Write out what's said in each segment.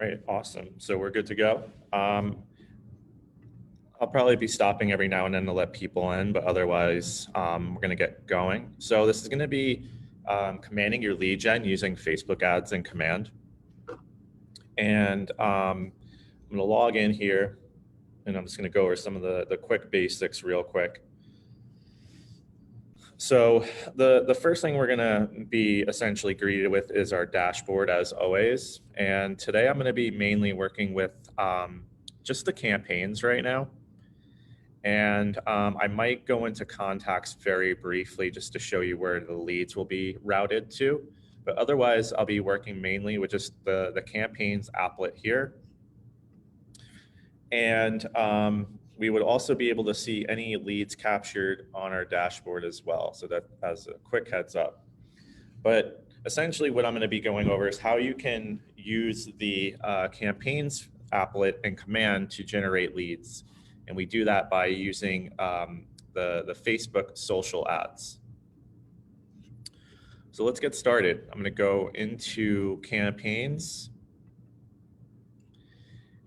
All right, awesome. So we're good to go. I'll probably be stopping every now and then to let people in, but otherwise we're going to get going. So this is going to be commanding your lead gen using Facebook ads in command. And I'm going to log in here and I'm just going to go over some of the quick basics real quick. So the first thing we're going to be essentially greeted with is our dashboard as always. And today I'm going to be mainly working with just the campaigns right now. And I might go into contacts very briefly just to show you where the leads will be routed to. But otherwise, I'll be working mainly with just the campaigns applet here. And we would also be able to see any leads captured on our dashboard as well. So that as a quick heads up. But essentially what I'm going to be going over is how you can use the campaigns applet and command to generate leads. And we do that by using the Facebook social ads. So let's get started. I'm going to go into campaigns.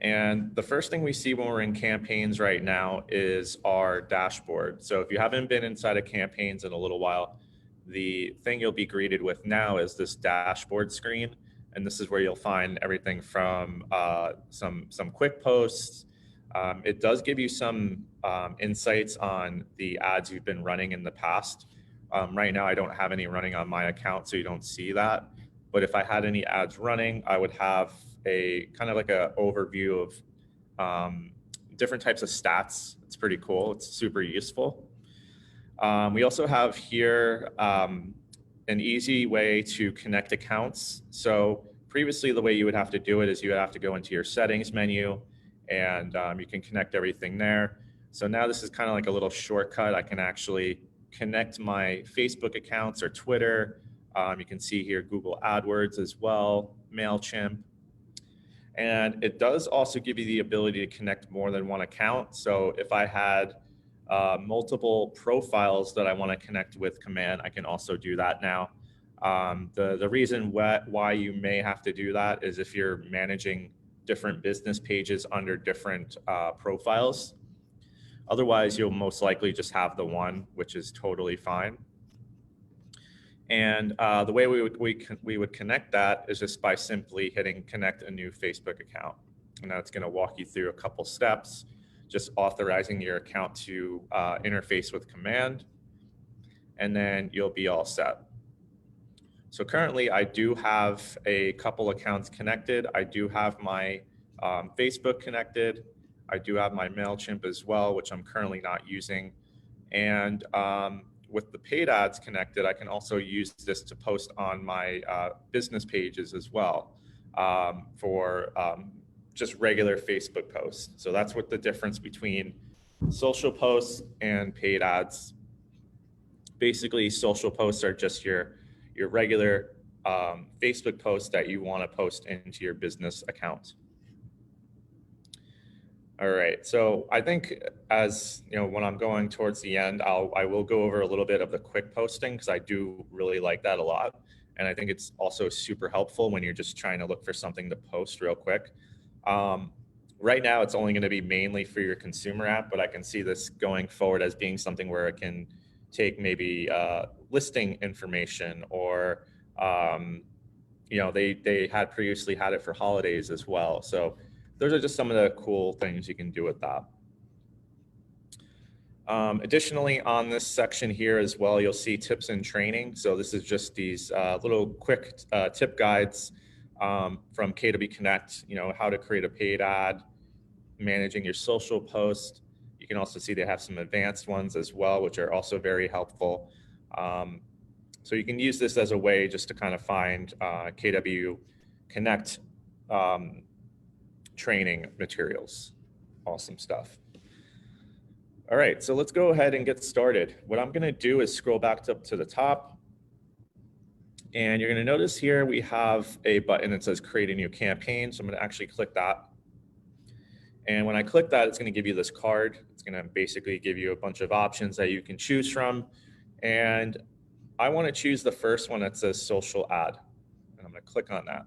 And the first thing we see when we're in campaigns right now is our dashboard. So if you haven't been inside of campaigns in a little while, the thing you'll be greeted with now is this dashboard screen. And this is where you'll find everything from some quick posts. It does give you some insights on the ads you've been running in the past. Right now, I don't have any running on my account, so you don't see that. But if I had any ads running, I would have a kind of like an overview of different types of stats. It's pretty cool. It's super useful. We also have here an easy way to connect accounts. So previously, the way you would have to do it is you would have to go into your settings menu and you can connect everything there. So now this is kind of like a little shortcut. I can actually connect my Facebook accounts or Twitter. You can see here Google AdWords as well, MailChimp. And it does also give you the ability to connect more than one account. So if I had multiple profiles that I want to connect with command, I can also do that now. The reason why you may have to do that is if you're managing different business pages under different profiles. Otherwise, you'll most likely just have the one, which is totally fine. And the way we would connect that is just by simply hitting connect a new Facebook account. And that's going to walk you through a couple steps, just authorizing your account to interface with command, and then you'll be all set. So currently I do have a couple accounts connected. I do have my Facebook connected. I do have my MailChimp as well, which I'm currently not using. And with the paid ads connected, I can also use this to post on my business pages as well for just regular Facebook posts. So that's what the difference between social posts and paid ads. Basically, social posts are just your regular Facebook posts that you want to post into your business account. All right, so I think as you know, when I'm going towards the end, I will go over a little bit of the quick posting because I do really like that a lot. And I think it's also super helpful when you're just trying to look for something to post real quick. Right now, it's only going to be mainly for your consumer app, but I can see this going forward as being something where it can take maybe listing information or, you know, they had previously had it for holidays as well. So those are just some of the cool things you can do with that. Additionally, on this section here as well, you'll see tips and training. So this is just these little quick tip guides from KW Connect, you know, how to create a paid ad, managing your social post. You can also see they have some advanced ones as well, which are also very helpful. So you can use this as a way just to kind of find KW Connect training materials. Awesome stuff. All right, so let's go ahead and get started. What I'm gonna do is scroll back up to the top. And you're gonna notice here we have a button that says create a new campaign. So I'm gonna actually click that. And when I click that, it's gonna give you this card. It's gonna basically give you a bunch of options that you can choose from. And I wanna choose the first one that says social ad. And I'm gonna click on that.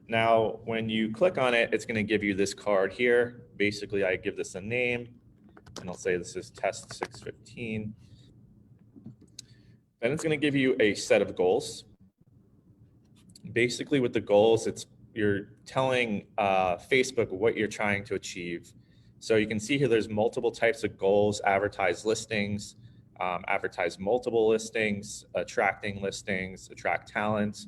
Now, when you click on it, it's going to give you this card here. Basically, I give this a name, and I'll say this is test 615. Then it's going to give you a set of goals. Basically, with the goals, you're telling Facebook what you're trying to achieve. So you can see here there's multiple types of goals: advertise listings, advertise multiple listings, attracting listings, attract talent.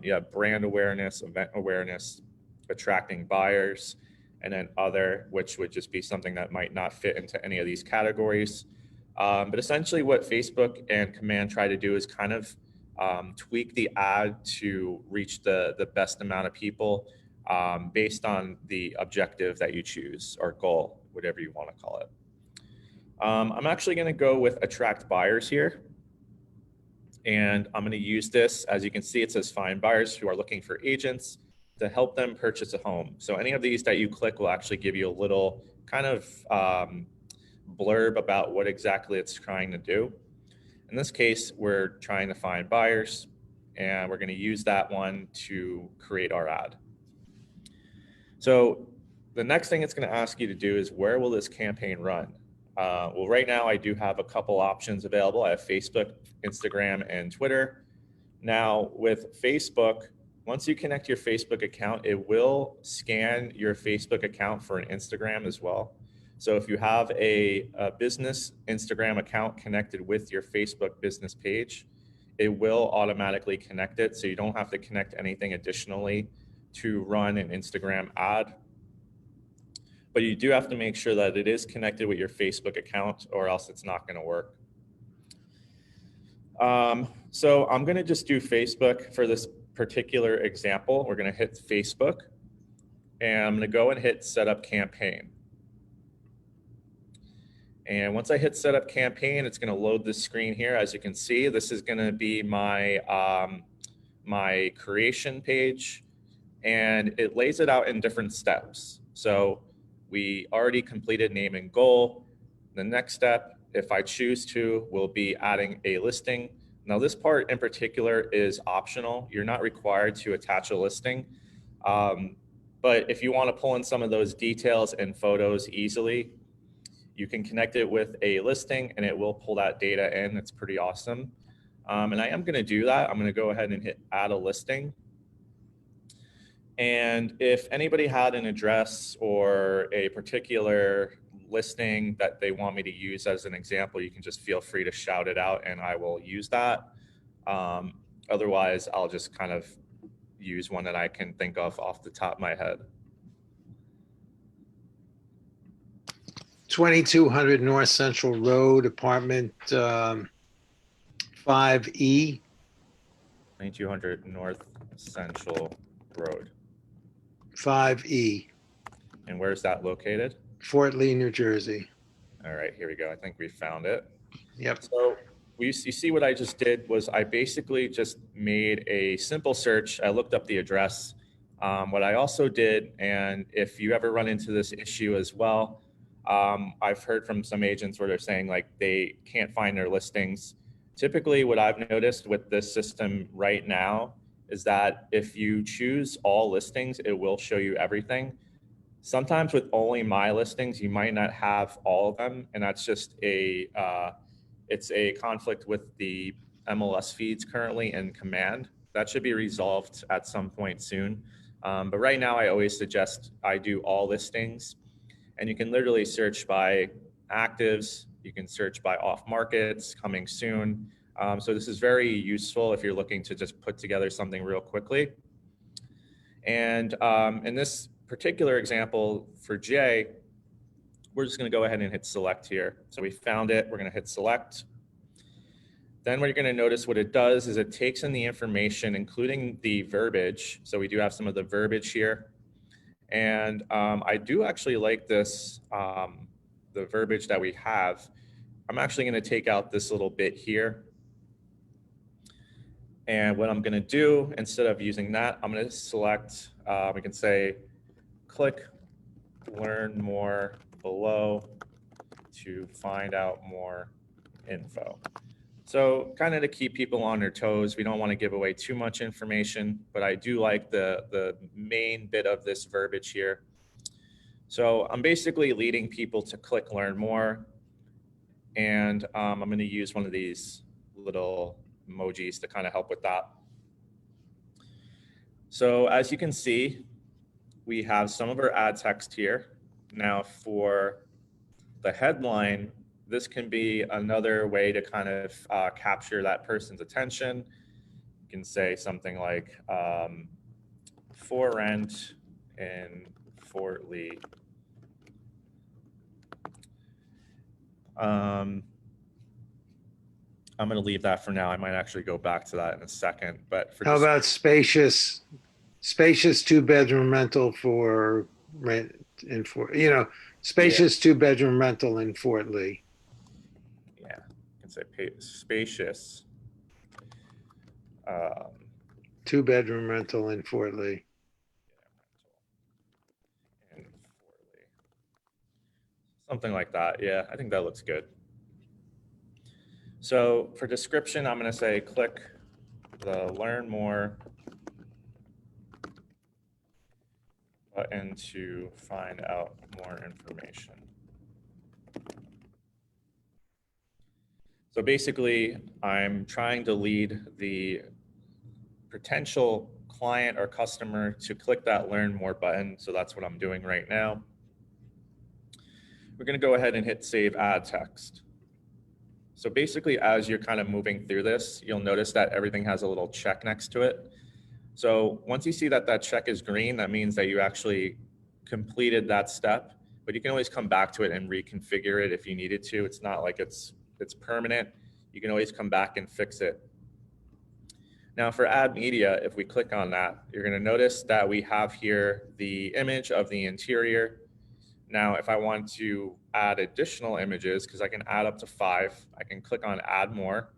You have brand awareness, event awareness, attracting buyers, and then other, which would just be something that might not fit into any of these categories. But essentially what Facebook and Command try to do is kind of tweak the ad to reach the best amount of people based on the objective that you choose, or goal, whatever you want to call it. I'm actually going to go with attract buyers here. And I'm going to use this. As you can see, it says find buyers who are looking for agents to help them purchase a home. So any of these that you click will actually give you a little kind of blurb about what exactly it's trying to do. In this case, we're trying to find buyers, and we're going to use that one to create our ad. So the next thing it's going to ask you to do is, where will this campaign run? Well, right now I do have a couple options available. I have Facebook, Instagram, and Twitter. Now with Facebook, once you connect your Facebook account, it will scan your Facebook account for an Instagram as well. So if you have a business Instagram account connected with your Facebook business page, it will automatically connect it. So you don't have to connect anything additionally to run an Instagram ad. But you do have to make sure that it is connected with your Facebook account, or else it's not going to work. So I'm going to just do Facebook for this particular example. We're going to hit Facebook, and I'm going to go and hit set up campaign. And once I hit set up campaign, it's going to load this screen here. As you can see, this is going to be my my creation page, and it lays it out in different steps. So we already completed name and goal. The next step, if I choose to, will be adding a listing. Now this part in particular is optional. You're not required to attach a listing. But if you want to pull in some of those details and photos easily, you can connect it with a listing and it will pull that data in. It's pretty awesome. And I am going to do that. I'm going to go ahead and hit add a listing. And if anybody had an address or a particular listing that they want me to use as an example, you can just feel free to shout it out and I will use that. Otherwise, I'll just kind of use one that I can think of off the top of my head. 2200 North Central Road, apartment 5E. 2200 North Central Road. 5E. And where's that located? Fort Lee, New Jersey. All right, here we go. I think we found it. Yep. So you see what I just did was I basically just made a simple search. I looked up the address. What I also did, and if you ever run into this issue as well, I've heard from some agents where they're saying like they can't find their listings. Typically what I've noticed with this system right now is that if you choose all listings, it will show you everything. Sometimes with only my listings, you might not have all of them. And that's just it's a conflict with the MLS feeds currently in Command. That should be resolved at some point soon. But right now I always suggest I do all listings. And you can literally search by actives. You can search by off markets, coming soon. So this is very useful if you're looking to just put together something real quickly. And in this particular example for Jay, we're just going to go ahead and hit select here. So we found it. We're going to hit select. Then what you're going to notice what it does is it takes in the information, including the verbiage. So we do have some of the verbiage here. And I do actually like this, the verbiage that we have. I'm actually going to take out this little bit here. And what I'm going to do, instead of using that, I'm going to select, we can say, click learn more below to find out more info. So kind of to keep people on their toes, we don't want to give away too much information, but I do like the main bit of this verbiage here. So I'm basically leading people to click learn more. And I'm going to use one of these little emojis to kind of help with that. So as you can see, we have some of our ad text here. Now for the headline, this can be another way to kind of capture that person's attention. You can say something like for rent in Fort Lee. I'm going to leave that for now. I might actually go back to that in a second. But for How about spacious 2-bedroom rental for rent in Fort, spacious 2-bedroom rental in Fort Lee. Yeah, you can say spacious. 2-bedroom rental in Fort Lee. Something like that. Yeah, I think that looks good. So for description, I'm going to say click the learn more button to find out more information. So basically, I'm trying to lead the potential client or customer to click that learn more button. So that's what I'm doing right now. We're going to go ahead and hit save ad text. So basically, as you're kind of moving through this, you'll notice that everything has a little check next to it. So once you see that that check is green, that means that you actually completed that step, but you can always come back to it and reconfigure it if you needed to. It's not like it's permanent. You can always come back and fix it. Now for ad media, if we click on that, you're going to notice that we have here the image of the interior. Now, if I want to add additional images, because I can add up to 5, I can click on add more,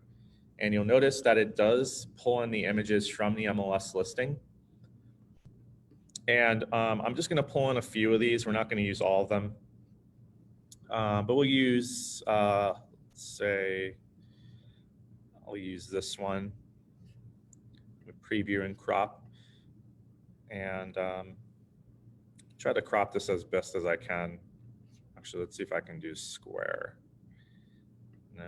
and you'll notice that it does pull in the images from the MLS listing. And I'm just going to pull in a few of these. We're not going to use all of them, but we'll use, let's say, I'll use this one, preview and crop, and try to crop this as best as I can. Actually, let's see if I can do square. Nah.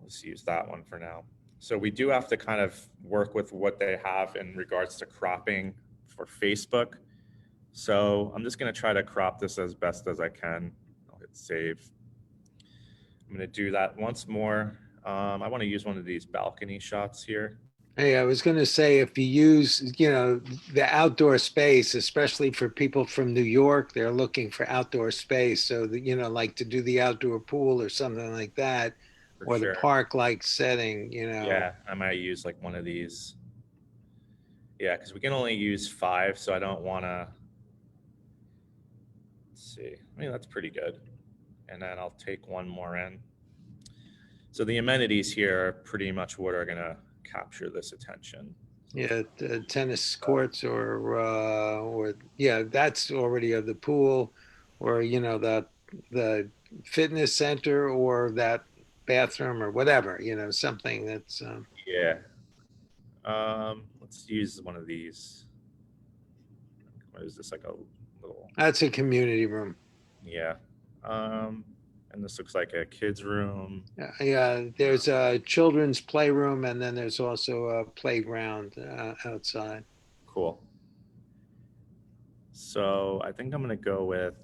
Let's use that one for now. So we do have to kind of work with what they have in regards to cropping for Facebook. So I'm just going to try to crop this as best as I can. I'll hit save. I'm going to do that once more. I want to use one of these balcony shots here. Hey, I was going to say, if you use, the outdoor space, especially for people from New York, they're looking for outdoor space. So that, like to do the outdoor pool or something like that, or the park-like setting, Yeah, I might use like one of these. Yeah, because we can only use 5, so I don't want to. Let's see. I mean, that's pretty good. And then I'll take one more in. So the amenities here are pretty much what are going to capture this attention. Yeah, tennis courts or yeah, that's already of the pool, or the fitness center or that bathroom or whatever, something that's yeah. Let's use one of these. What is this, like a little? That's a community room. Yeah. And this looks like a kid's room. Yeah, there's a children's playroom, and then there's also a playground outside. Cool. So I think I'm going to go with,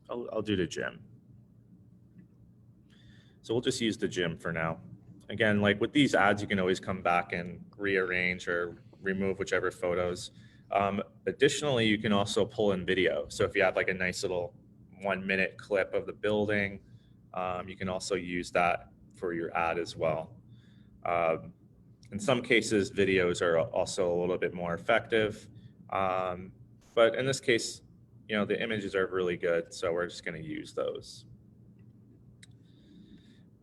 I'll do the gym. So we'll just use the gym for now. Again, like with these ads, you can always come back and rearrange or remove whichever photos. Additionally, you can also pull in video. So if you have like a nice little 1-minute clip of the building, you can also use that for your ad as well. In some cases, videos are also a little bit more effective. But in this case, the images are really good, so we're just going to use those.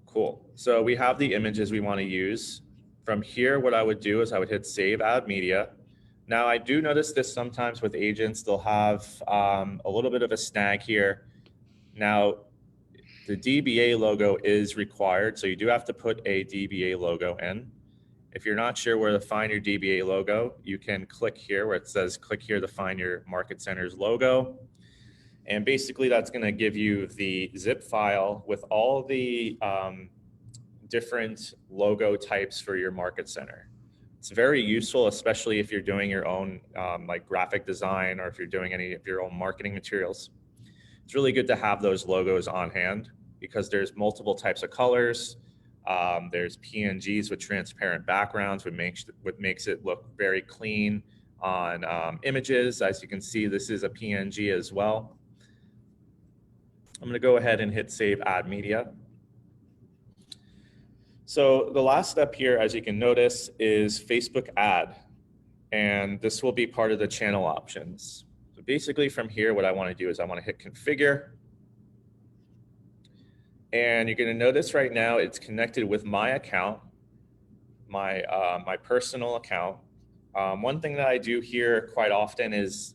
Cool. So we have the images we want to use. From here, what I would do is I would hit Save Ad Media. Now, I do notice this sometimes with agents. They'll have a little bit of a snag here. Now, The DBA logo is required, so you do have to put a DBA logo in. If you're not sure where to find your DBA logo, you can click here where it says click here to find your Market Center's logo. And basically that's going to give you the zip file with all the different logo types for your Market Center. It's very useful, especially if you're doing your own like graphic design or if you're doing any of your own marketing materials. It's really good to have those logos on hand because there's multiple types of colors. There's PNGs with transparent backgrounds, what makes it look very clean on images. As you can see, this is a PNG as well. I'm going to go ahead and hit Save Ad Media. So the last step here, as you can notice, is Facebook Ad, and this will be part of the channel options. So basically from here, what I want to do is I want to hit Configure. And you're going to notice right now it's connected with my account, my personal account. One thing that I do here quite often is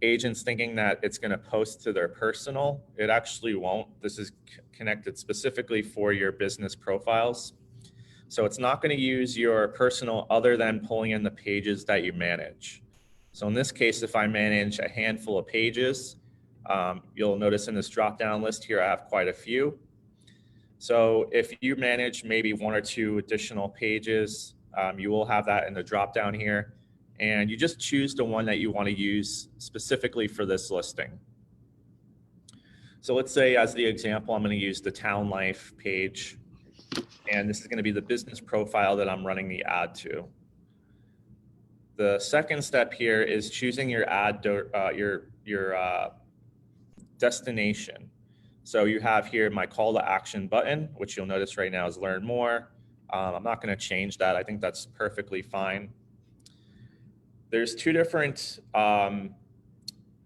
agents thinking that it's going to post to their personal. It actually won't. This is connected specifically for your business profiles. So it's not going to use your personal other than pulling in the pages that you manage. So in this case, if I manage a handful of pages, you'll notice in this drop-down list here, I have quite a few. So if you manage maybe one or two additional pages, you will have that in the drop-down here. And you just choose the one that you want to use specifically for this listing. So let's say as the example, I'm going to use the Town Life page. And this is going to be the business profile that I'm running the ad to. The second step here is choosing your ad, your destination. So you have here my call to action button, which you'll notice right now is learn more. I'm not going to change that. I think that's perfectly fine. There's two different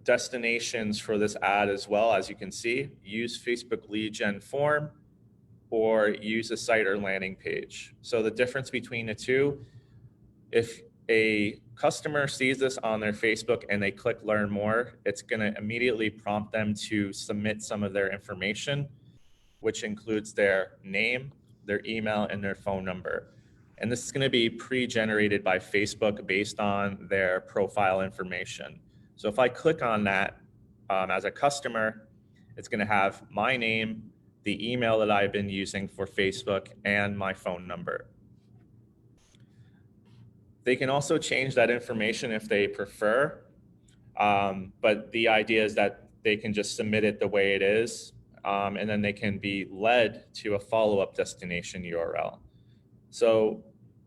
destinations for this ad as well. As you can see, use Facebook lead gen form or use a site or landing page. So the difference between the two, if a customer sees this on their Facebook and they click learn more, it's going to immediately prompt them to submit some of their information, which includes their name, their email, and their phone number. And this is going to be pre-generated by Facebook based on their profile information. So if I click on that as a customer, it's going to have my name, the email that I've been using for Facebook, and my phone number. They can also change that information if they prefer, but the idea is that they can just submit it the way it is, and then they can be led to a follow-up destination URL. So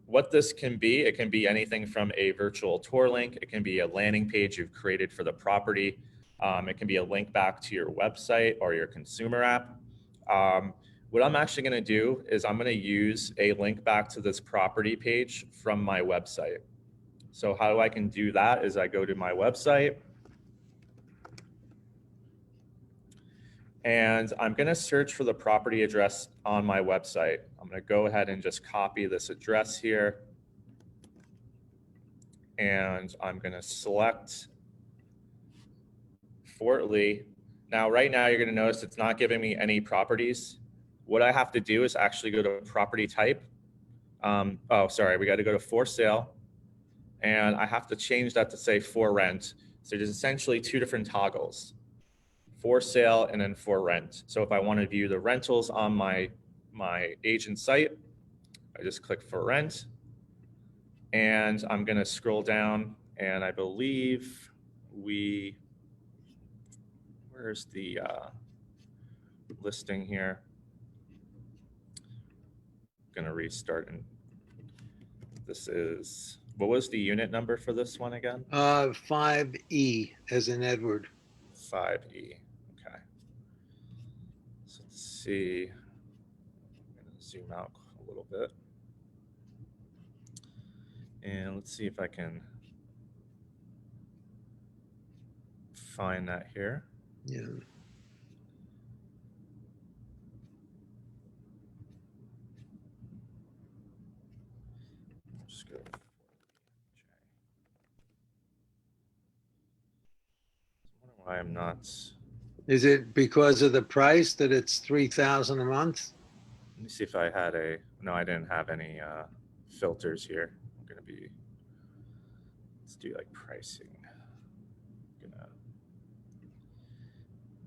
what this can be, it can be anything from a virtual tour link, it can be a landing page you've created for the property, it can be a link back to your website or your consumer app. What I'm actually going to do is I'm going to use a link back to this property page from my website. So how I can do that is I go to my website and I'm going to search for the property address on my website. I'm going to go ahead and just copy this address here. And I'm going to select Fort Lee. Now, right now, you're going to notice it's not giving me any properties. What I have to do is actually go to property type. Oh, sorry, we got to go to for sale. And I have to change that to say for rent. So there's essentially two different toggles, for sale and then for rent. So if I want to view the rentals on my agent site, I just click for rent. And I'm going to scroll down and I believe where's the listing here? Going to restart. And this is, what was the unit number for this one again? 5E as in Edward. 5E. Okay. So let's see. I'm going to zoom out a little bit. And let's see if I can find that here. Yeah. Just go. I wonder why I'm not. Is it because of the price that it's 3,000 a month? Let me see if I had no, I didn't have any filters here. I'm gonna be, let's do like pricing. I'm gonna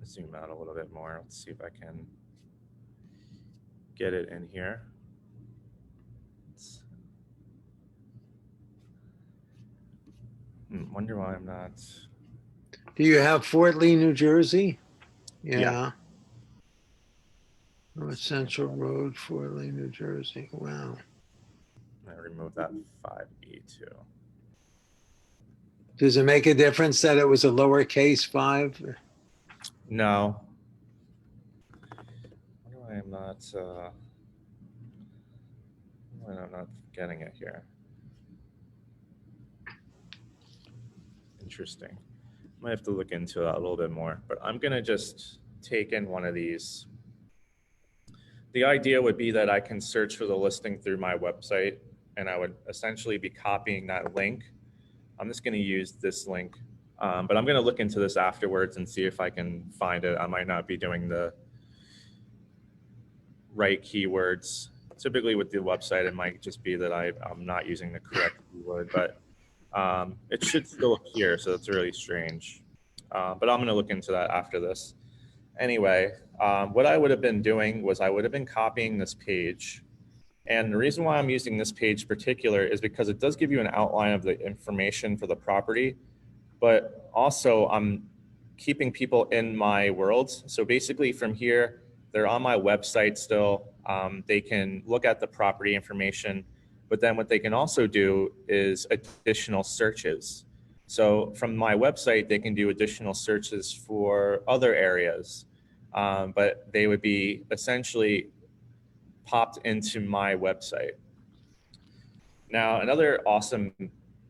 zoom out a little bit more. Let's see if I can get it in here. Wonder why I'm not. Do you have Fort Lee, New Jersey? Yeah. Yeah. North Central Road, Fort Lee, New Jersey. Wow. I remove that 5E2. Does it make a difference that it was a lowercase 5? No. Why I'm not. Why I'm not getting it here. Interesting. Might have to look into that a little bit more, but I'm gonna just take in one of these. The idea would be that I can search for the listing through my website, and I would essentially be copying that link. I'm just gonna use this link, but I'm gonna look into this afterwards and see if I can find it. I might not be doing the right keywords. Typically with the website, it might just be that I'm not using the correct keyword, but it should still appear, so that's really strange. But I'm going to look into that after this. Anyway, what I would have been doing was I would have been copying this page. And the reason why I'm using this page in particular is because it does give you an outline of the information for the property, but also I'm keeping people in my worlds. So basically from here, they're on my website still. They can look at the property information, but then what they can also do is additional searches. So from my website, they can do additional searches for other areas, but they would be essentially popped into my website. Now, another awesome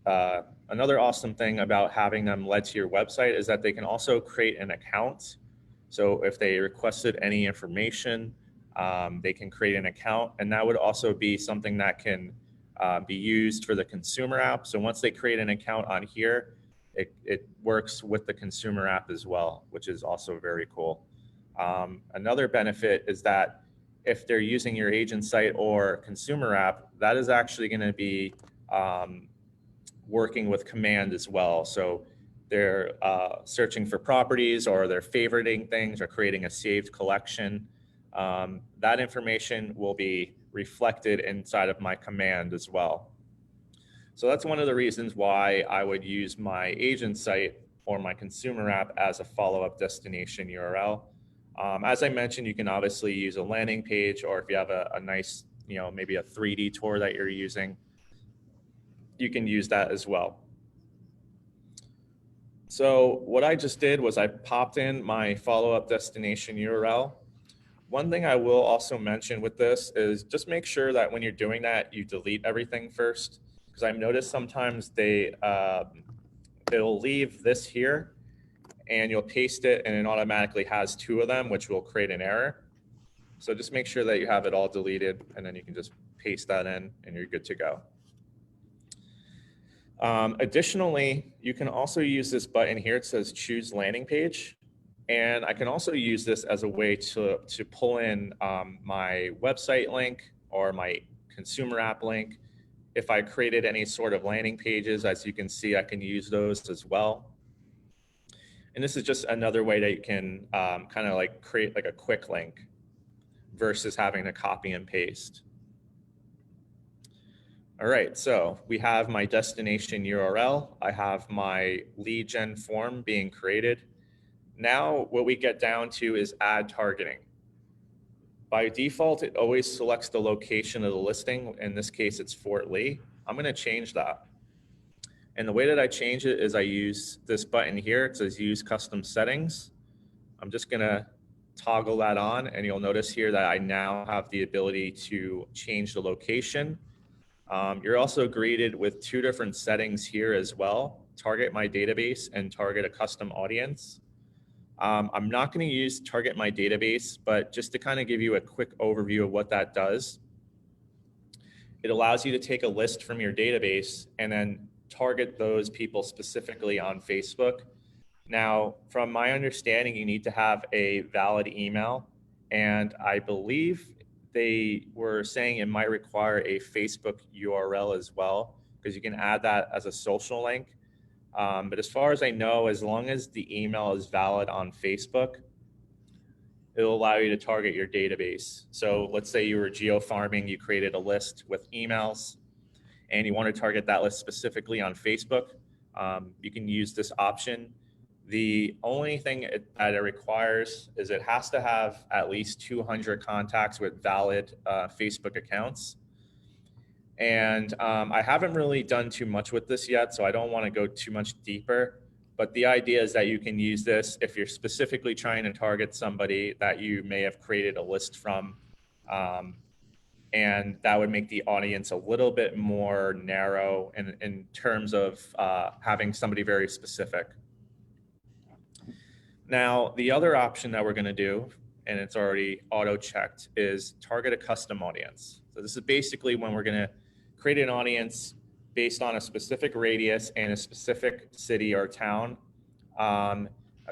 thing about having them led to your website is that they can also create an account. So if they requested any information, they can create an account, and that would also be something that can be used for the consumer app. So once they create an account on here, it works with the consumer app as well, which is also very cool. Another benefit is that if they're using your agent site or consumer app, that is actually going to be working with command as well. So they're searching for properties, or they're favoriting things, or creating a saved collection. That information will be reflected inside of my command as well. So that's one of the reasons why I would use my agent site or my consumer app as a follow-up destination URL. As I mentioned, you can obviously use a landing page, or if you have a nice, maybe a 3D tour that you're using, you can use that as well. So what I just did was I popped in my follow-up destination URL. One thing I will also mention with this is just make sure that when you're doing that, you delete everything first, because I've noticed sometimes they'll leave this here and you'll paste it and it automatically has two of them, which will create an error. So just make sure that you have it all deleted, and then you can just paste that in and you're good to go. Additionally, you can also use this button here. It says choose landing page. And I can also use this as a way to pull in my website link or my consumer app link. If I created any sort of landing pages, as you can see, I can use those as well. And this is just another way that you can kind of like create like a quick link versus having to copy and paste. All right, so we have my destination URL. I have my lead gen form being created. Now what we get down to is ad targeting. By default, it always selects the location of the listing. In this case, it's Fort Lee. I'm gonna change that. And the way that I change it is I use this button here. It says use custom settings. I'm just gonna toggle that on, and you'll notice here that I now have the ability to change the location. You're also greeted with two different settings here as well: target my database and target a custom audience. I'm not going to use target my database, but just to kind of give you a quick overview of what that does, it allows you to take a list from your database and then target those people specifically on Facebook. Now, from my understanding, you need to have a valid email, and I believe they were saying it might require a Facebook URL as well, because you can add that as a social link. But as far as I know, as long as the email is valid on Facebook, it'll allow you to target your database. So let's say you were geo farming, you created a list with emails, and you want to target that list specifically on Facebook. You can use this option. The only thing that it requires is it has to have at least 200 contacts with valid Facebook accounts. And I haven't really done too much with this yet, so I don't want to go too much deeper. But the idea is that you can use this if you're specifically trying to target somebody that you may have created a list from. And that would make the audience a little bit more narrow in terms of having somebody very specific. Now, the other option that we're going to do, and it's already auto-checked, is target a custom audience. So this is basically when we're going to create an audience based on a specific radius and a specific city or town. A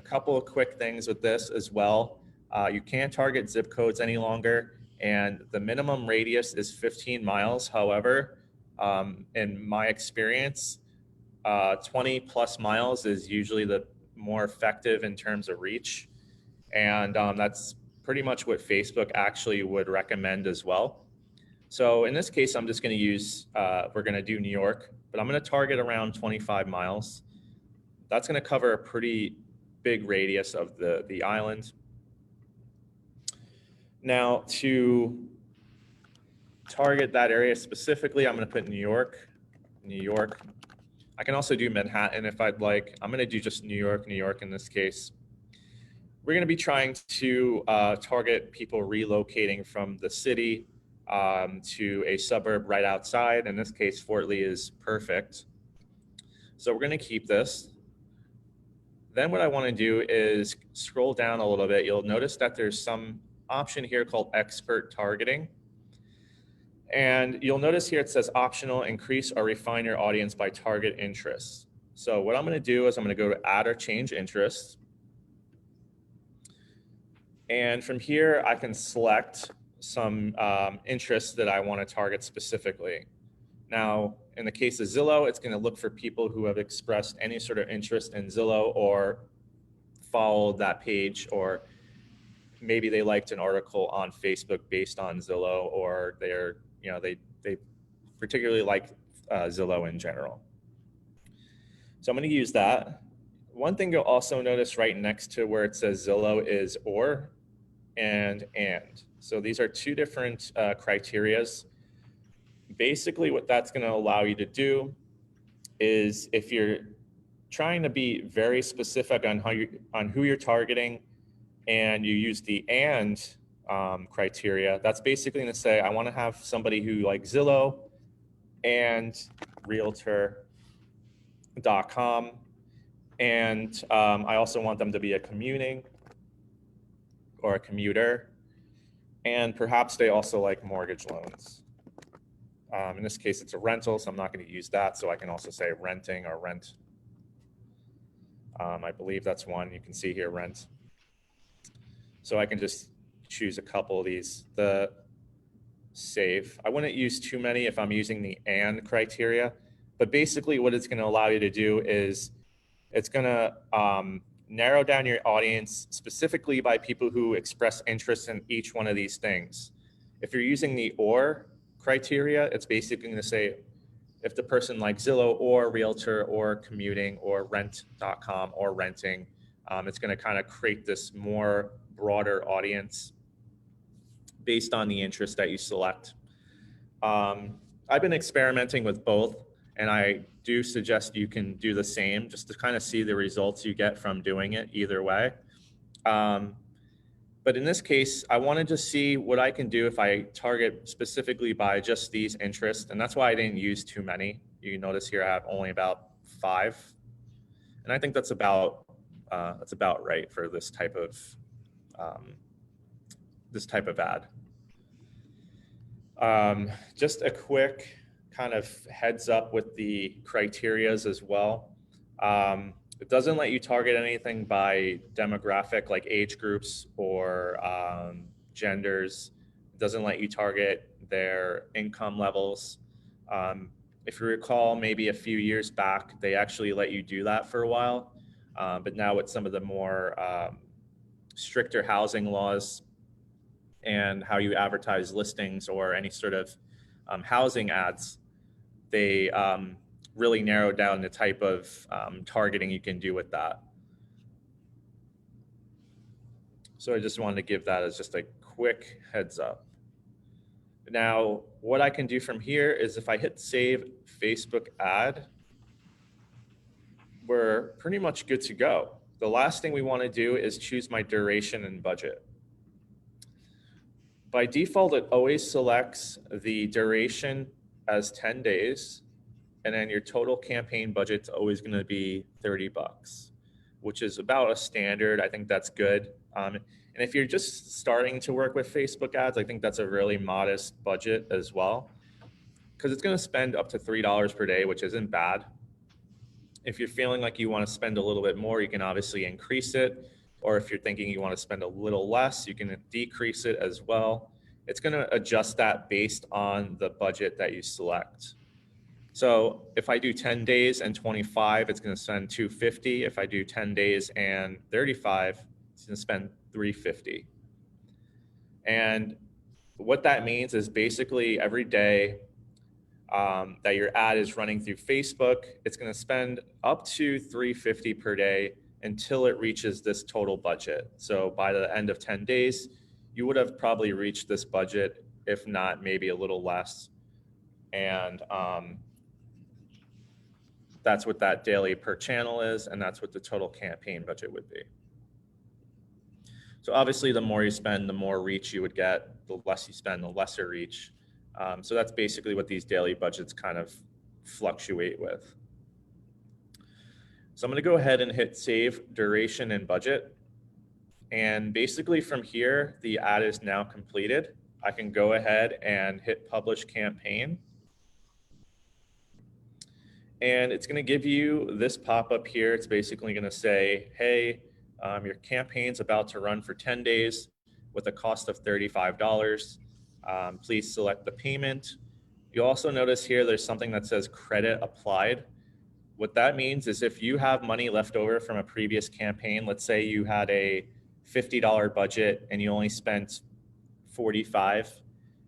couple of quick things with this as well. You can't target zip codes any longer, and the minimum radius is 15 miles. However, in my experience, 20 plus miles is usually the more effective in terms of reach. And that's pretty much what Facebook actually would recommend as well. So in this case, I'm just going to use, we're going to do New York, but I'm going to target around 25 miles. That's going to cover a pretty big radius of the island. Now, to target that area specifically, I'm going to put New York, New York. I can also do Manhattan if I'd like. I'm going to do just New York, New York in this case. We're going to be trying to target people relocating from the city to a suburb right outside. In this case, Fort Lee is perfect. So we're going to keep this. Then what I want to do is scroll down a little bit. You'll notice that there's some option here called expert targeting. And you'll notice here it says optional, increase or refine your audience by target interests. So what I'm going to do is I'm going to go to add or change interests. And from here, I can select some interests that I want to target specifically. Now, in the case of Zillow, it's going to look for people who have expressed any sort of interest in Zillow or followed that page, or maybe they liked an article on Facebook based on Zillow, or they're, you know, they particularly like Zillow in general. So I'm going to use that. One thing you'll also notice right next to where it says Zillow is or and. So these are two different criterias. Basically, what that's going to allow you to do is, if you're trying to be very specific on who you're targeting, and you use the and criteria, that's basically going to say, I want to have somebody who likes Zillow and Realtor.com, and I also want them to be a commuting or a commuter, and perhaps they also like mortgage loans. In this case, it's a rental, so I'm not going to use that. So I can also say renting or rent. I believe that's one. You can see here, rent. So I can just choose a couple of these. The save. I wouldn't use too many if I'm using the and criteria, but basically what it's going to allow you to do is it's going to narrow down your audience specifically by people who express interest in each one of these things. If you're using the or criteria, it's basically going to say if the person likes Zillow or Realtor or commuting or rent.com or renting, it's going to kind of create this more broader audience based on the interest that you select. I've been experimenting with both, and I do suggest you can do the same just to kind of see the results you get from doing it either way. But in this case, I wanted to see what I can do if I target specifically by just these interests. And that's why I didn't use too many. You can notice here I have only about 5. And I think that's about right for this type of ad. Just a quick kind of heads up with the criterias as well. It doesn't let you target anything by demographic, like age groups or genders. It doesn't let you target their income levels. Um, if you recall, maybe a few years back, they actually let you do that for a while. But now with some of the more stricter housing laws and how you advertise listings or any sort of housing ads, they really narrowed down the type of targeting you can do with that. So I just wanted to give that as just a quick heads up. Now, what I can do from here is if I hit save Facebook ad, we're pretty much good to go. The last thing we want to do is choose my duration and budget. By default, it always selects the duration as 10 days, and then your total campaign budget's always going to be 30 bucks, which is about a standard. I think that's good. And if you're just starting to work with Facebook ads, I think that's a really modest budget as well, because it's going to spend up to $3 per day, which isn't bad. If you're feeling like you want to spend a little bit more, you can obviously increase it. Or if you're thinking you want to spend a little less, you can decrease it as well. It's going to adjust that based on the budget that you select. So if I do 10 days and 25, it's going to spend 250. If I do 10 days and 35, it's going to spend 350. And what that means is basically every day that your ad is running through Facebook, it's going to spend up to 350 per day until it reaches this total budget. So by the end of 10 days, you would have probably reached this budget, if not maybe a little less. And that's what that daily per channel is, and that's what the total campaign budget would be. So obviously, the more you spend, the more reach you would get. The less you spend, the lesser reach. So that's basically what these daily budgets kind of fluctuate with. So I'm going to go ahead and hit save duration and budget. And basically from here, the ad is now completed. I can go ahead and hit publish campaign. And it's going to give you this pop-up here. It's basically going to say, hey, your campaign's about to run for 10 days with a cost of $35. Please select the payment. You also notice here there's something that says credit applied. What that means is if you have money left over from a previous campaign, let's say you had a $50 budget and you only spent $45,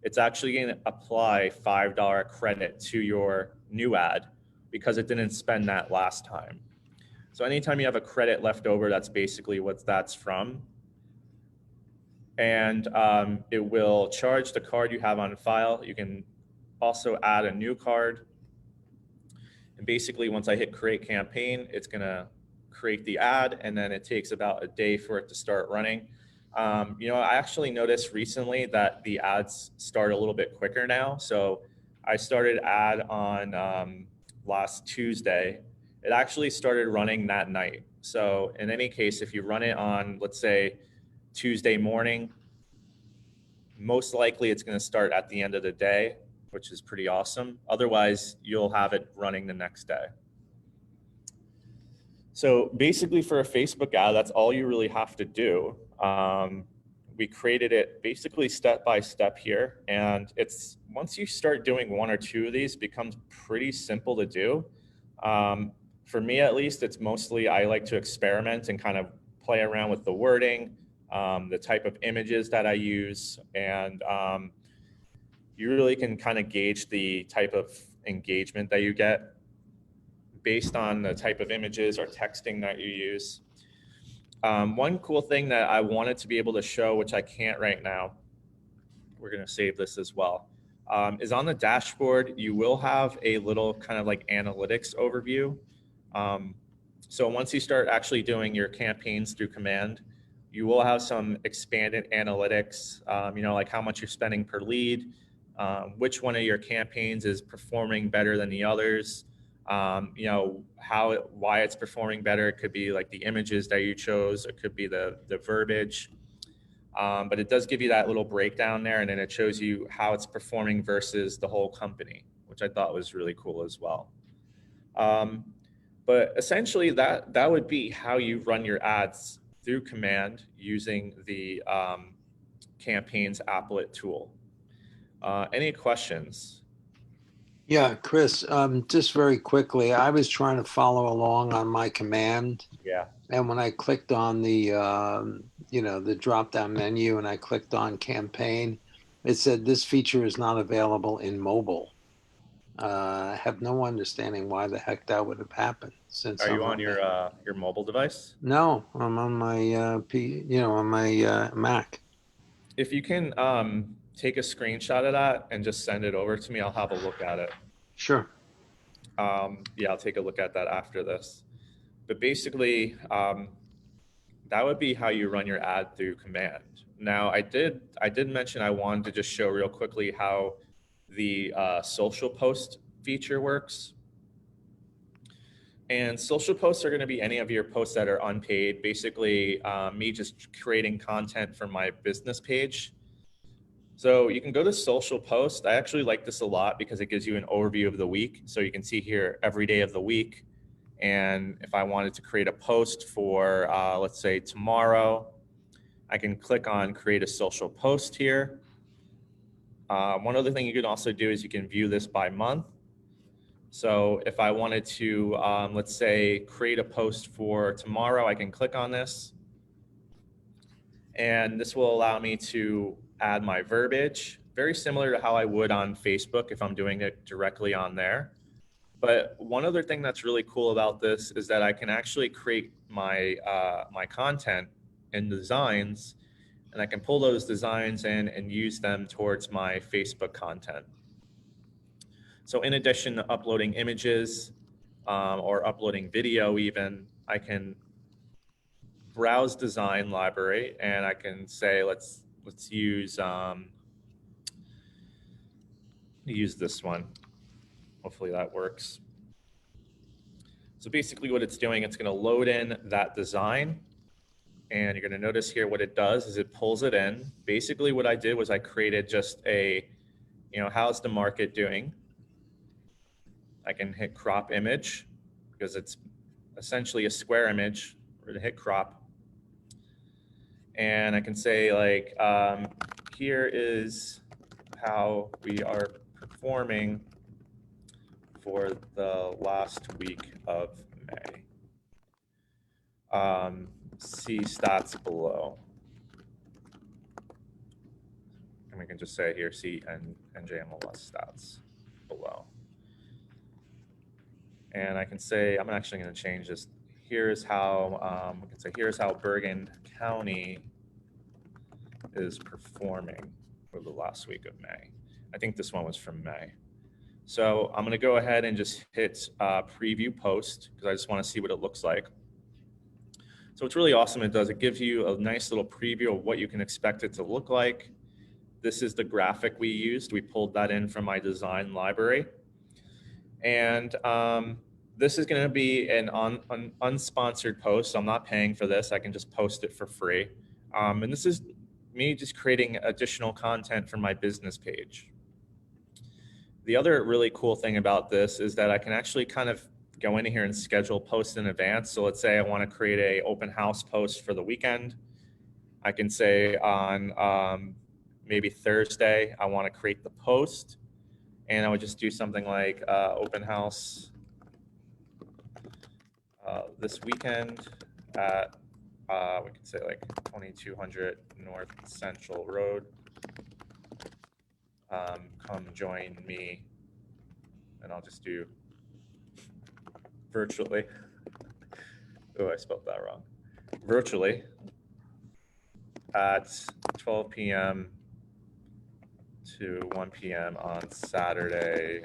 it's actually going to apply $5 credit to your new ad because it didn't spend that last time. So anytime you have a credit left over, that's basically what that's from. And it will charge the card you have on file. You can also add a new card. And basically, once I hit create campaign, it's going to create the ad, and then it takes about a day for it to start running. I actually noticed recently that the ads start a little bit quicker now. So I started ad on last Tuesday. It actually started running that night. So in any case, if you run it on, let's say, Tuesday morning, most likely it's going to start at the end of the day, which is pretty awesome. Otherwise, you'll have it running the next day. So basically for a Facebook ad, that's all you really have to do. We created it basically step by step here. And it's once you start doing one or two of these, it becomes pretty simple to do. For me, at least, it's mostly I like to experiment and kind of play around with the wording, the type of images that I use, and you really can kind of gauge the type of engagement that you get based on the type of images or texting that you use. One cool thing that I wanted to be able to show, which I can't right now, we're going to save this as well, is on the dashboard, you will have a little kind of like analytics overview. So once you start actually doing your campaigns through command, you will have some expanded analytics, like how much you're spending per lead, which one of your campaigns is performing better than the others, why it's performing better. It could be like the images that you chose. It could be the verbiage. But it does give you that little breakdown there, and then it shows you how it's performing versus the whole company, which I thought was really cool as well. But essentially that would be how you run your ads through command using the Campaigns applet tool. Any questions? Yeah, Chris, just very quickly, I was trying to follow along on my command. Yeah. And when I clicked on the, the drop down menu and I clicked on campaign, it said this feature is not available in mobile. I have no understanding why the heck that would have happened since Are you I'm on on the, your mobile device? no, I'm on my, on my Mac. If you can take a screenshot of that and just send it over to me, I'll have a look at it. Sure. Yeah, I'll take a look at that after this. But basically, that would be how you run your ad through command. Now, I did mention I wanted to just show real quickly how the social post feature works. And social posts are going to be any of your posts that are unpaid. Basically, me just creating content for my business page. So you can go to social post. I actually like this a lot because it gives you an overview of the week. So you can see here every day of the week. And if I wanted to create a post for, let's say tomorrow, I can click on create a social post here. One other thing you can also do is you can view this by month. So if I wanted to, let's say, create a post for tomorrow, I can click on this. And this will allow me to add my verbiage, very similar to how I would on Facebook if I'm doing it directly on there. But one other thing that's really cool about this is that I can actually create my content and designs, and I can pull those designs in and use them towards my Facebook content. So in addition to uploading images or uploading video even, I can browse design library and I can say, let's use this one. Hopefully that works. So basically what it's doing, it's going to load in that design. And you're going to notice here what it does is it pulls it in. Basically what I did was I created just a, how's the market doing? I can hit crop image because it's essentially a square image. We're going to hit crop. And I can say like, here is how we are performing for the last week of May. See stats below. And we can just say here, see NJMLS stats below. And I can say, I'm actually going to change this. Here's how, we can say, here's how Bergen County is performing for the last week of May. I think this one was from May. So I'm going to go ahead and just hit preview post because I just want to see what it looks like. So it's really awesome. It does. It gives you a nice little preview of what you can expect it to look like. This is the graphic we used. We pulled that in from my design library. And this is going to be an unsponsored post. So I'm not paying for this. I can just post it for free. And this is me just creating additional content for my business page. The other really cool thing about this is that I can actually kind of go in here and schedule posts in advance. So let's say I want to create a open house post for the weekend. I can say on maybe Thursday, I want to create the post, and I would just do something like open house this weekend at, we could say like 2200 North Central Road. Come join me, and I'll just do virtually. Oh, I spelled that wrong. Virtually at 12 p.m. to 1 p.m. on Saturday,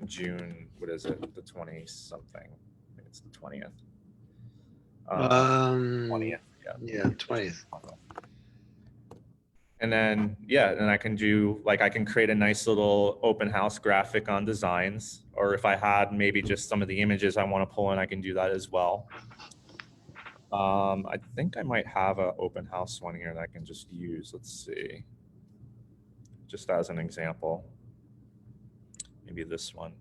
June, what is it, the 20 something? I think it's the 20th. 20th, yeah, 20th. And then, yeah, then I can do, like, I can create a nice little open house graphic on designs, or if I had maybe just some of the images I want to pull in, I can do that as well. I think I might have an open house one here that I can just use. Let's see, just as an example, maybe this one.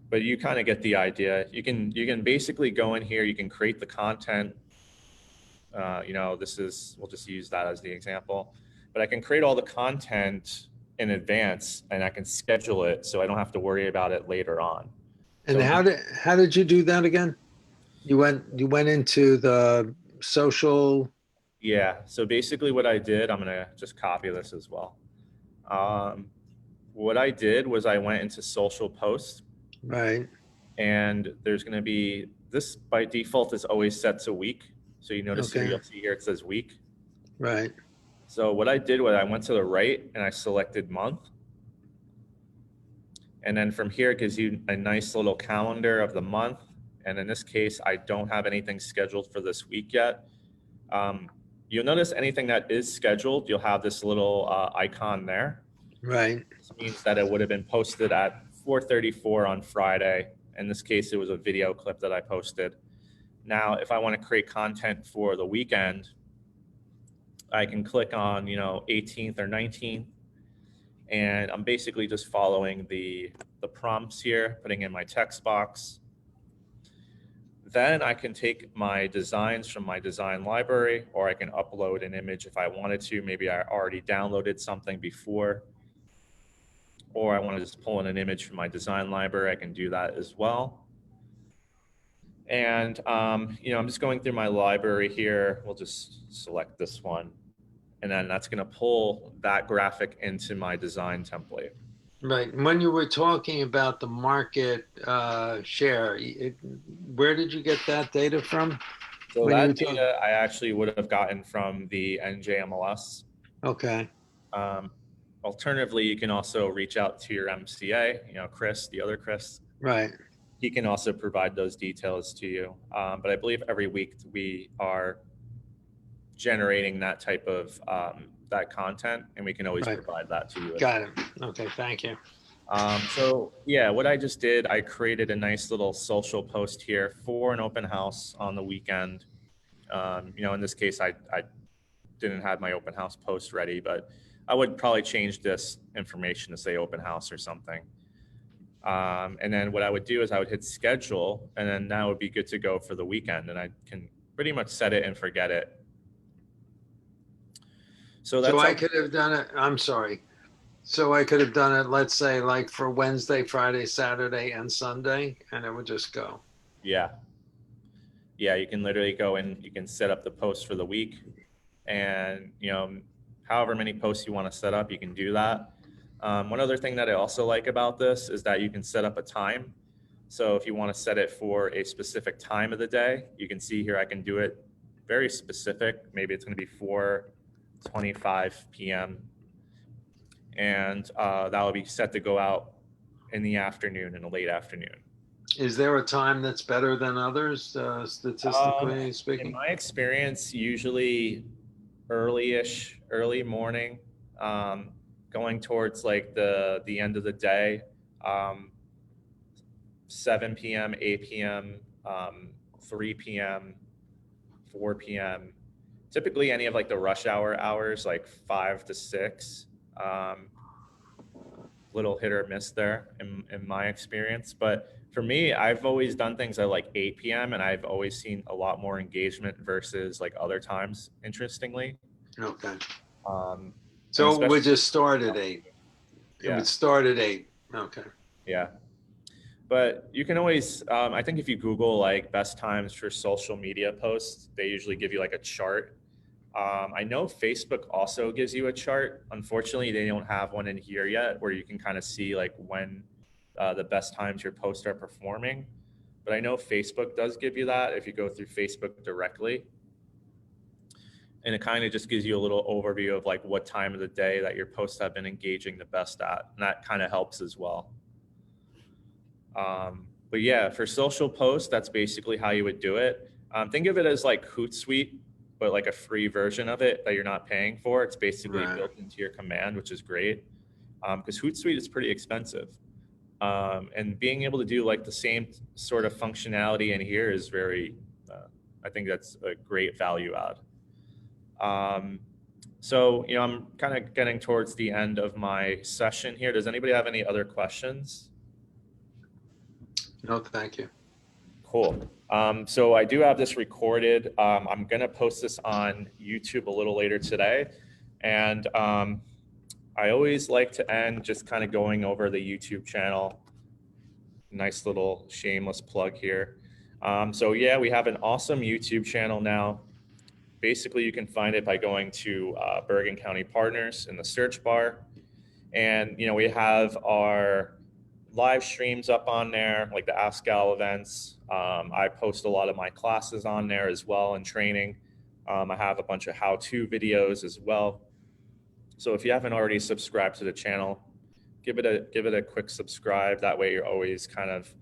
but you kind of get the idea. You can basically go in here, you can create the content. We'll just use that as the example, but I can create all the content in advance and I can schedule it so I don't have to worry about it later on. And So how did you do that again? You went into the social, yeah, so basically what I did, I'm gonna just copy this as well. Um, what I did was I went into social posts, right? and there's gonna be this by default is always set to week. So you notice here, Okay, you'll see here it says week. right, So what I did was I went to the right and I selected month. And then from here, it gives you a nice little calendar of the month. And in this case, I don't have anything scheduled for this week yet. Um, you'll notice anything that is scheduled, you'll have this little icon there. right, This means that it would have been posted at 4:34 on Friday. In this case, it was a video clip that I posted. Now, if I want to create content for the weekend, I can click on, 18th or 19th, and I'm basically just following the prompts here, putting in my text box. Then I can take my designs from my design library, or I can upload an image if I wanted to. Maybe I already downloaded something before, or I want to just pull in an image from my design library. I can do that as well. And, I'm just going through my library here. We'll just select this one. And then that's going to pull that graphic into my design template. right. When you were talking about the market share, where did you get that data from? So When you were that talking, data I actually would have gotten from the NJMLS. okay, Um, Alternatively, you can also reach out to your MCA, Chris, the other Chris. right, He can also provide those details to you. But I believe every week we are generating that type of that content, and we can always right. provide that to you. Got it. Okay, thank you. So yeah, what I just did, I created a nice little social post here for an open house on the weekend. In this case, I didn't have my open house post ready, but I would probably change this information to say open house or something. And then what I would do is I would hit schedule, and then that would be good to go for the weekend, and I can pretty much set it and forget it. So So that's I could have done it, I'm sorry. So I could have done it, let's say, like for Wednesday, Friday, Saturday, and Sunday, and it would just go. yeah, yeah. You can literally go and you can set up the post for the week, and however many posts you want to set up, you can do that. One other thing that I also like about this is that you can set up a time. So if you want to set it for a specific time of the day, you can see here I can do it very specific. Maybe it's going to be 4:25 p.m. and that will be set to go out in the afternoon, in the late afternoon. Is there a time that's better than others, statistically In speaking? my experience, usually early morning, going towards like the end of the day, 7 p.m., 8 p.m., 3 p.m., 4 p.m. Typically any of like the rush hour hours, like 5 to 6. Little hit or miss there in my experience. But for me, I've always done things at like 8 p.m. and I've always seen a lot more engagement versus like other times, interestingly. Okay. And So it especially, would just start at 8. It yeah, would start at 8. Okay. yeah. But you can always, I think if you Google like best times for social media posts, they usually give you like a chart. I know Facebook also gives you a chart. Unfortunately, they don't have one in here yet where you can kind of see like when the best times your posts are performing. But I know Facebook does give you that if you go through Facebook directly. And it kind of just gives you a little overview of like what time of the day that your posts have been engaging the best at. And that kind of helps as well. But yeah, for social posts, that's basically how you would do it. Think of it as like Hootsuite, but like a free version of it that you're not paying for. It's basically Right. built into your command, which is great. Because Hootsuite is pretty expensive. And being able to do like the same sort of functionality in here is I think that's a great value add. So, I'm kind of getting towards the end of my session here. Does anybody have any other questions? No, thank you. Cool. So I do have this recorded. I'm going to post this on YouTube a little later today. And I always like to end just kind of going over the YouTube channel. Nice little shameless plug here. So yeah, we have an awesome YouTube channel now. Basically, you can find it by going to Bergen County Partners in the search bar. And, you know, we have our live streams up on there, like the Ask Gal events. I post a lot of my classes on there as well and training. I have a bunch of how-to videos as well. So if you haven't already subscribed to the channel, give it a quick subscribe. That way you're always kind of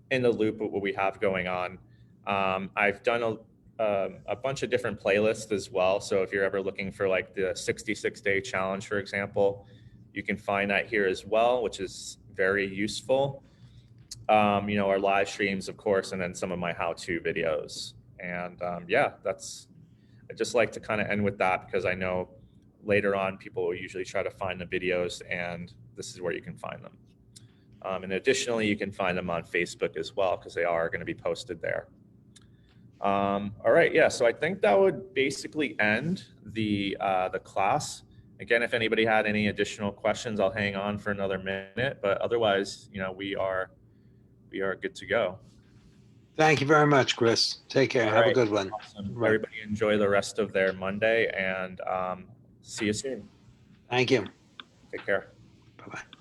in the loop of what we have going on. I've done a bunch of different playlists as well. So if you're ever looking for like the 66-day challenge, for example, you can find that here as well, which is very useful. You know, our live streams, of course, and then some of my how-to videos. And yeah, I just like to kind of end with that because I know later on people will usually try to find the videos, and this is where you can find them. And additionally, you can find them on Facebook as well because they are going to be posted there. All right, yeah, so I think that would basically end the class. Again, if anybody had any additional questions, I'll hang on for another minute, but otherwise, you know, we are good to go. Thank you very much, Chris. Take care. All Have a right, good one. awesome. Right. Everybody enjoy the rest of their Monday, and see you soon. Thank you. Take care. Bye-bye.